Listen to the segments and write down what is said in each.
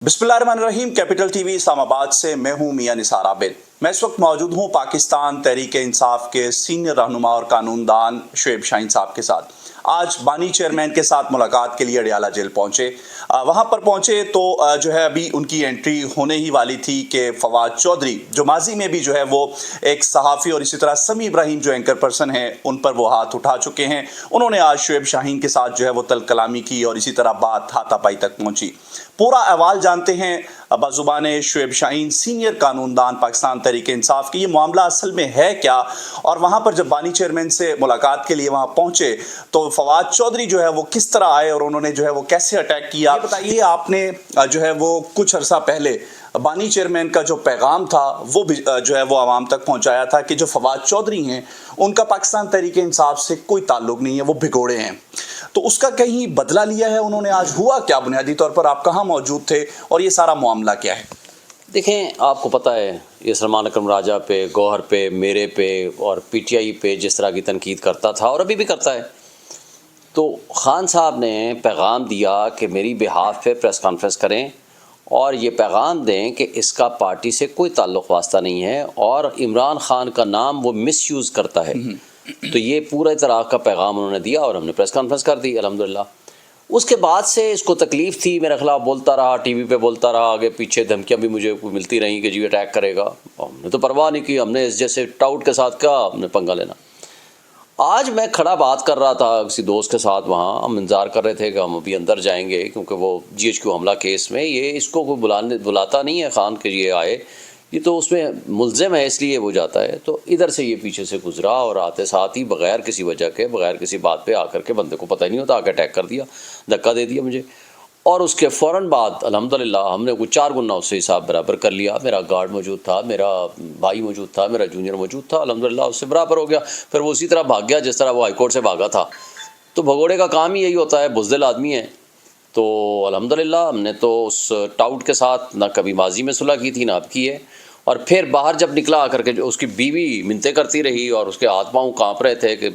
बिस्मिल्लाहिर्रहमानिर्रहीम। Capital TV Islamabad से मैं हूं मियां निसार आबिद। मैं इस वक्त मौजूद हूं पाकिस्तान तहरीक इंसाफ के सीनियर रहनुमा और कानूनदान शुएब शाहीन साहब के साथ। आज बानी चेयरमैन के साथ मुलाकात के लिए अडियाला जेल पहुंचे। वहां पर पहुंचे तो जो है अभी उनकी एंट्री होने ही वाली थी कि फवाद चौधरी जो माजी में भी जो है वो एक सहाफ़ी और इसी तरह समी इब्राहिम जो एंकर पर्सन हैं उन पर वो हाथ उठा चुके हैं। उन्होंने आज शुएब शाहीन के साथ जो है वो तल कलामी की और इसी तरह बात हाथापाई तक पहुंची। पूरा अहवाल जानते हैं बज़ुबान शुएब शाहीन, सीनियर कानूनदान पाकिस्तान तहरीक इंसाफ की। ये मामला असल में है क्या, और वहाँ पर जब बानी चेयरमैन से मुलाकात के लिए वहाँ पहुँचे तो फवाद चौधरी जो है वो किस तरह आए और उन्होंने जो है वो कैसे अटैक किया। बताइए, आपने जो है वो कुछ अरसा पहले बानी चेयरमैन का जो पैगाम था वो भी जो है वो आवाम तक पहुँचाया था कि जो फवाद चौधरी हैं उनका पाकिस्तान तहरीक इंसाफ से कोई ताल्लुक़ नहीं है, वो भिगोड़े हैं। तो उसका कहीं बदला लिया है उन्होंने? आज हुआ क्या बुनियादी तौर पर, आप कहाँ मौजूद थे और ये सारा मामला क्या है? देखें, आपको पता है ये सलमान अकरम राजा पे, गौहर पे, मेरे पे और पीटीआई पे जिस तरह की तनकीद करता था और अभी भी करता है, तो खान साहब ने पैगाम दिया कि मेरी बिहाफ पे प्रेस कॉन्फ्रेंस करें और ये पैगाम दें कि इसका पार्टी से कोई ताल्लुक़ वास्ता नहीं है और इमरान खान का नाम वो मिसयूज़ करता है। तो ये पूरा तरह का पैगाम उन्होंने दिया और हमने प्रेस कॉन्फ्रेंस कर दी अल्हम्दुलिल्लाह। उसके बाद से इसको तकलीफ़ थी, मेरे ख़िलाफ़ बोलता रहा, टीवी पे बोलता रहा, आगे पीछे धमकियाँ भी मुझे मिलती रहीं कि जी अटैक करेगा। हमने तो परवाह नहीं की, हमने इस जैसे टाउट के साथ क्या हमने पंगा लेना। आज मैं खड़ा बात कर रहा था किसी दोस्त के साथ, वहाँ हम इंतज़ार कर रहे थे कि हम अभी अंदर जाएंगे क्योंकि वो GHQ हमला केस में ये इसको कोई बुलाता नहीं है खान के ये आए, ये तो उसमें मुल्ज़िम है इसलिए वो जाता है। तो इधर से ये पीछे से गुजरा और आते साथ ही बग़ैर किसी वजह के, बग़ैर किसी बात पे आकर के, बंदे को पता ही नहीं होता, आकर अटैक कर दिया, धक्का दे दिया मुझे। और उसके फ़ौरन बाद अल्हम्दुलिल्लाह हमने कुछ 4 गुना उससे हिसाब बराबर कर लिया। मेरा गार्ड मौजूद था, मेरा भाई मौजूद था, मेरा जूनियर मौजूद था, अल्हम्दुलिल्लाह उससे बराबर हो गया। फिर वो उसी तरह भाग गया जिस तरह वो हाई कोर्ट से भागा था। तो भगोड़े का काम ही यही होता है, बुज़दिल आदमी है। तो अल्हम्दुलिल्लाह हमने तो उस टाउट के साथ ना कभी माजी में सुलह की थी ना अब की है। और फिर बाहर जब निकला आकर के उसकी बीवी मिन्नतें करती रही और उसके हाथ पाँव काँप रहे थे कि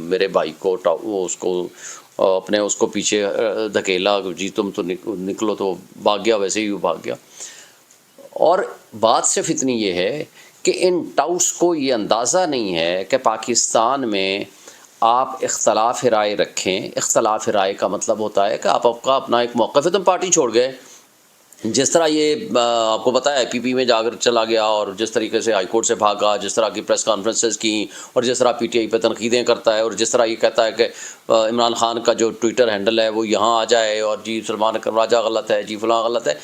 मेरे भाई को वो उसको अपने उसको पीछे धकेला, जी तुम तो निकलो, तो भाग गया, वैसे ही वो भाग गया। और बात सिर्फ इतनी ये है कि इन टाउट्स को ये अंदाज़ा नहीं है कि पाकिस्तान में आप इख्तलाफ राय रखें। इख्तलाफ राय का मतलब होता है कि आप आपका अपना एक मौक़िफ़ है, तुम पार्टी छोड़ गए। जिस तरह ये आपको पता है PP में जाकर चला गया और जिस तरीके से हाई कोर्ट से भागा, जिस तरह की प्रेस कॉन्फ्रेंसेस की और जिस तरह PTI पे तनकीदें करता है और जिस तरह ये कहता है कि इमरान खान का जो ट्विटर हैंडल है वो यहाँ आ जाए और जी सलमान अकरम राजा गलत है, जी फलां गलत है।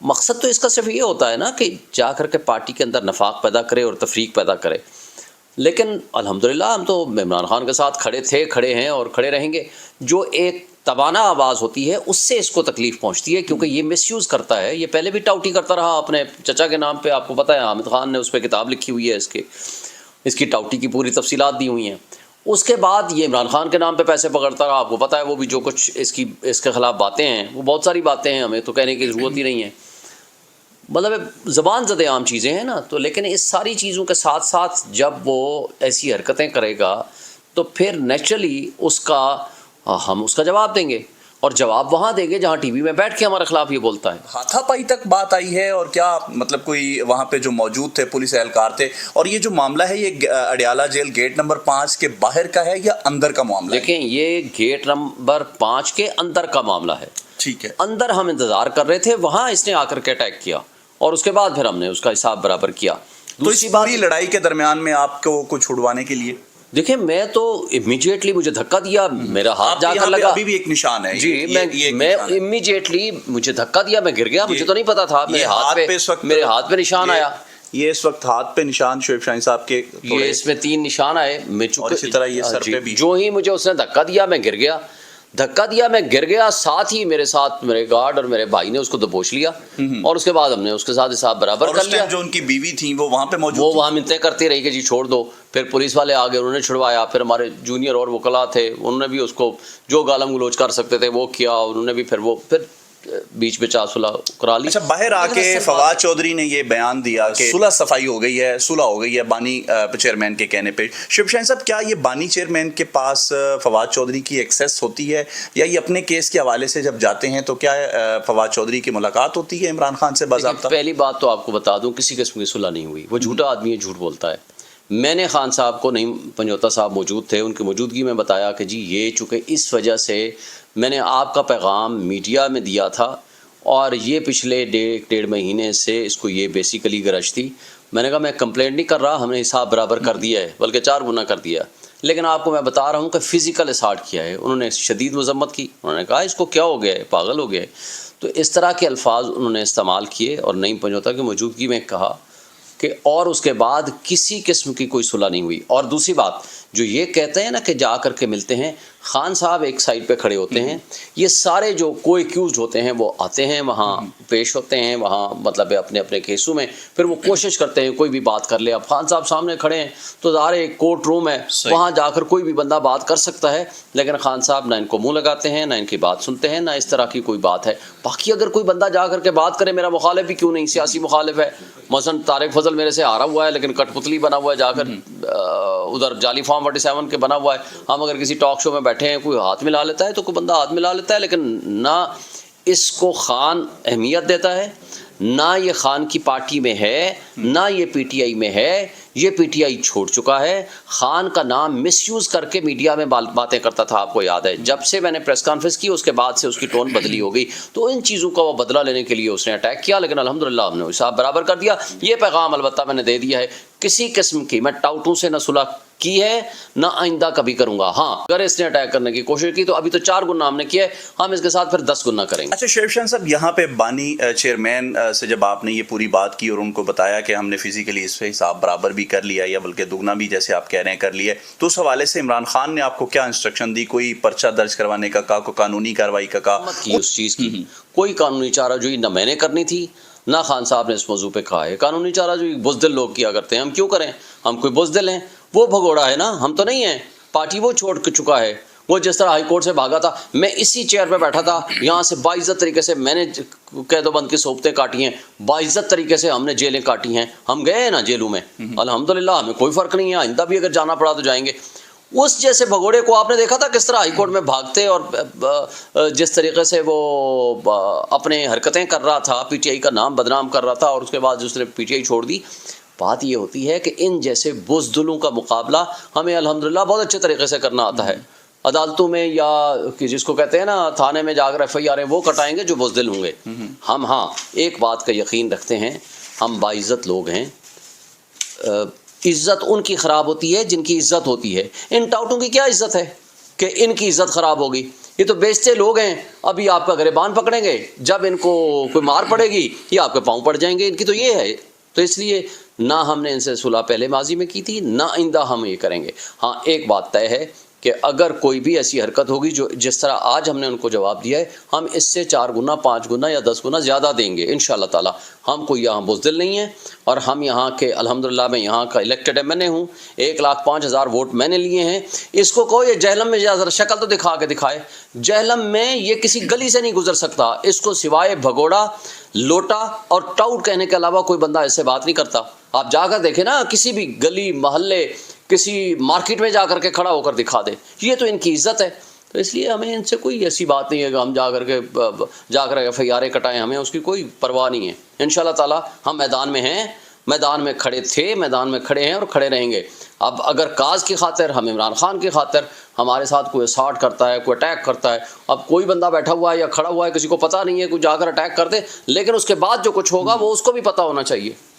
मकसद तो इसका सिर्फ ये होता है ना कि जा कर के पार्टी के अंदर नफाक पैदा करे और तफरीक पैदा करे। लेकिन अल्हम्दुलिल्लाह हम तो इमरान खान के साथ खड़े थे, खड़े हैं और खड़े रहेंगे। जो एक तबाना आवाज़ होती है उससे इसको तकलीफ़ पहुंचती है क्योंकि ये मिसयूज़ करता है। ये पहले भी टाउटी करता रहा अपने चचा के नाम पे, आपको पता है हामिद खान ने उस पर किताब लिखी हुई है, इसकी टाउटी की पूरी तफसीलात दी हुई हैं। उसके बाद ये इमरान खान के नाम पे पैसे पकड़ता रहा, आपको पता है वो भी जो कुछ इसके ख़िलाफ़ बातें हैं, वो बहुत सारी बातें हैं, हमें तो कहने की ज़रूरत ही नहीं है, मतलब ज़बान ज़द आम चीज़ें हैं ना। तो लेकिन इस सारी चीज़ों के साथ साथ जब वो ऐसी हरकतें करेगा तो फिर नेचुरली हम उसका जवाब देंगे और जवाब वहाँ देंगे जहाँ TV में बैठ के हमारे खिलाफ ये बोलता है। हाथापाई तक बात आई है और क्या मतलब कोई वहाँ पे जो मौजूद थे पुलिस एहलकार थे? और ये जो मामला है ये अडियाला जेल गेट नंबर 5 के बाहर का है या अंदर का मामला है? देखें, ये गेट नंबर 5 के अंदर का मामला है। ठीक है, अंदर हम इंतज़ार कर रहे थे, वहाँ इसने आकर के अटैक किया और उसके बाद फिर हमने उसका हिसाब बराबर किया। तो इस पूरी लड़ाई के दरमियान में आपको कुछ छुड़वाने के लिए देखिए, मैं तो इमीडिएटली मुझे धक्का दिया, मेरा हाथ जाकर लगा। अभी भी एक निशान है जी, मैं इमीडिएटली मुझे धक्का दिया, मैं गिर गया, मुझे तो नहीं पता था। मेरे हाथ पे निशान आया। ये इस वक्त हाथ पे निशान शुएब शाहीन साहब के, ये इसमें 3 निशान आए। और इसी तरह ये सर पे भी। जो ही मुझे उसने धक्का दिया मैं गिर गया, साथ ही मेरे साथ मेरे गार्ड और मेरे भाई ने उसको दबोच लिया और उसके बाद हमने उसके साथ हिसाब बराबर कर लिया। जो उनकी बीवी थी वो वहाँ पे मौजूद, वो वहाँ मिन्नतें करती रही कि जी छोड़ दो। फिर पुलिस वाले आ गए, उन्होंने छुड़वाया। फिर हमारे जूनियर और वकला थे, उन्होंने भी उसको जो गालम गलोच कर सकते थे वो किया। उन्होंने भी फिर बीच में चार सुलह करा ली। अच्छा, बाहर आके फवाद चौधरी ने ये बयान दिया कि सुलह सफाई हो गई है, सुलह हो गई है बानी चेयरमैन के कहने पे। शिव शाहीन साहब, क्या ये बानी चेयरमैन के पास फवाद चौधरी की एक्सेस होती है, या ये अपने केस के हवाले से जब जाते हैं तो क्या फवाद चौधरी की मुलाकात होती है इमरान खान से बाज़ाब्ता? पहली बात तो आपको बता दूं, किसी किस्म की सुलह नहीं हुई। वो झूठा आदमी है, झूठ बोलता है। मैंने खान साहब को, नहीं पंजोता साहब मौजूद थे, उनकी मौजूदगी में बताया कि जी ये चूँकि इस वजह से मैंने आपका पैगाम मीडिया में दिया था और ये पिछले डेढ़ महीने से इसको ये बेसिकली गरज थी। मैंने कहा मैं कंप्लेंट नहीं कर रहा, हमने हिसाब बराबर कर दिया है, बल्कि 4 गुना कर दिया, लेकिन आपको मैं बता रहा हूँ कि फ़िज़िकल असाल्ट किया है। उन्होंने शदीद मज़म्मत की, उन्होंने कहा इसको क्या हो गया है, पागल हो गया है। तो इस तरह के अल्फाज उन्होंने इस्तेमाल किए और नईम पंजोता की मौजूदगी में कहा कि और उसके बाद किसी किस्म की कोई सुलह नहीं हुई। और दूसरी बात, जो ये कहते हैं ना कि जा कर के मिलते हैं, खान साहब एक साइड पे खड़े होते हैं, ये सारे जो को एक्यूज होते हैं वो आते हैं वहाँ पेश होते हैं, वहाँ मतलब अपने अपने केसों में, फिर वो कोशिश करते हैं कोई भी बात कर ले। अब खान साहब सामने खड़े हैं तो ज़ाहिर एक कोर्ट रूम है, वहाँ जाकर कोई भी बंदा बात कर सकता है, लेकिन खान साहब ना इनको मुँह लगाते हैं, ना इनकी बात सुनते हैं, ना इस तरह की कोई बात है। बाकी अगर कोई बंदा जा कर के बात करे, मेरा मुखालिफ भी क्यों नहीं, सियासी मुखालिफ है, मसलन तारिक फजल मेरे से हारा हुआ है लेकिन कठपुतली बना हुआ है, जाकर उधर जाली फॉर्म 47 के बना हुआ है। हम अगर किसी टॉक शो में बैठे हैं, कोई हाथ मिला लेता है तो कोई बंदा हाथ मिला लेता है, लेकिन ना इसको खान अहमियत देता है, ना ये खान की पार्टी में है, ना ये पीटीआई में है। ये पीटीआई छोड़ चुका है। खान का नाम मिसयूज़ करके मीडिया में बातें करता था, आपको याद है। जब से मैंने प्रेस कॉन्फ्रेंस की उसके बाद से उसकी टोन बदली हो गई। तो इन चीज़ों का वो बदला लेने के लिए उसने अटैक किया, लेकिन अल्हम्दुलिल्लाह हमने हिसाब बराबर कर दिया। ये पैगाम अलबत्ता मैंने दे दिया है, किसी किस्म की मैं टाउटों से न सुलह की है ना आइंदा कभी करूंगा। हाँ, अगर इसने अटैक करने की कोशिश की तो अभी तो 4 गुना हमने किया है, हम इसके साथ फिर 10 गुना करेंगे। अच्छा शिव शाहीन साहब, यहाँ पे बानी चेयरमैन से जब आपने ये पूरी बात की और उनको बताया कि हमने फिजिकली इस पे हिसाब बराबर भी कर लिया या बल्कि दुगना भी, जैसे आप कह रहे हैं, कर लिया, तो उस हवाले से इमरान खान ने आपको क्या इंस्ट्रक्शन दी? कोई पर्चा दर्ज करवाने का कहा, कोई कानूनी कार्रवाई का कहा? की उस चीज़ की कोई कानूनी चाराजोई ना मैंने करनी थी, ना खान साहब ने इस मौजू पे कहा है। कानूनी चाराजोई बुज़दिल लोग किया करते हैं, हम क्यों करें? हम कोई बुज़दिल हैं? वो भगोड़ा है ना, हम तो नहीं हैं। पार्टी वो छोड़ चुका है। वो जिस तरह हाई कोर्ट से भागा था, मैं इसी चेयर पे बैठा था, यहाँ से बाइज्जत तरीके से मैंने कैदोबंद की सोबतें काटी हैं, बाइज्जत तरीके से हमने जेलें काटी हैं, हम गए हैं ना जेलों में, अल्हम्दुलिल्लाह हमें कोई फ़र्क नहीं है। आइंदा भी अगर जाना पड़ा तो जाएंगे। उस जैसे भगोड़े को आपने देखा था किस तरह हाई कोर्ट में भागते और जिस तरीके से वो अपने हरकतें कर रहा था, पीटीआई का नाम बदनाम कर रहा था, और उसके बाद उसने पीटीआई छोड़ दी। बात ये होती है कि इन जैसे बुज़दिलों का मुकाबला हमें अल्हम्दुलिल्लाह बहुत अच्छे तरीके से करना आता है। अदालतों में या कि जिसको कहते हैं ना थाने में जाकर FIR वो कटाएंगे जो बुज़दिल होंगे। हम हाँ एक बात का यकीन रखते हैं, हम बाइज़्ज़त लोग हैं। इज़्ज़त उनकी ख़राब होती है जिनकी इज़्ज़त होती है। इन टाउटों की क्या इज़्ज़त है कि इनकी इज़्ज़त ख़राब होगी? ये तो बेचते लोग हैं। अभी आपका गिरबान पकड़ेंगे, जब इनको कोई मार पड़ेगी ये आपके पाँव पड़ जाएंगे। इनकी तो ये है। तो इसलिए ना हमने इनसे सुलह पहले माजी में की थी, ना आइंदा हम ये करेंगे। हाँ, एक बात तय है कि अगर कोई भी ऐसी हरकत होगी जो जिस तरह आज हमने उनको जवाब दिया है, हम इससे 4 गुना, 5 गुना या 10 गुना ज़्यादा देंगे इंशाअल्लाह ताला। हम कोई यहाँ बुज़दिल नहीं है, और हम यहाँ के अल्हम्दुलिल्लाह मैं यहाँ का इलेक्टेड MNA हूँ। 1,05,000 वोट मैंने लिए हैं। इसको कहो ये जहलम में ज़रा शक्ल तो दिखा के दिखाए। जहलम में ये किसी गली से नहीं गुजर सकता। इसको सिवाय भगोड़ा, लोटा और टाउट कहने के अलावा कोई बंदा ऐसे बात नहीं करता। आप जाकर देखें ना, किसी भी गली मोहल्ले, किसी मार्केट में जाकर के खड़ा होकर दिखा दे। ये तो इनकी इज़्ज़त है। तो इसलिए हमें इनसे कोई ऐसी बात नहीं है कि हम जाकर FIR कटाएं, हमें उसकी कोई परवाह नहीं है। इंशाअल्लाह ताला हम मैदान में हैं, मैदान में खड़े थे, मैदान में खड़े हैं और खड़े रहेंगे। अब अगर काज की खातिर, हम इमरान खान की खातिर हमारे साथ कोई असाल्ट करता है, कोई अटैक करता है, अब कोई बंदा बैठा हुआ है या खड़ा हुआ है, किसी को पता नहीं है, कोई जाकर अटैक कर दे, लेकिन उसके बाद जो कुछ होगा वो उसको भी पता होना चाहिए।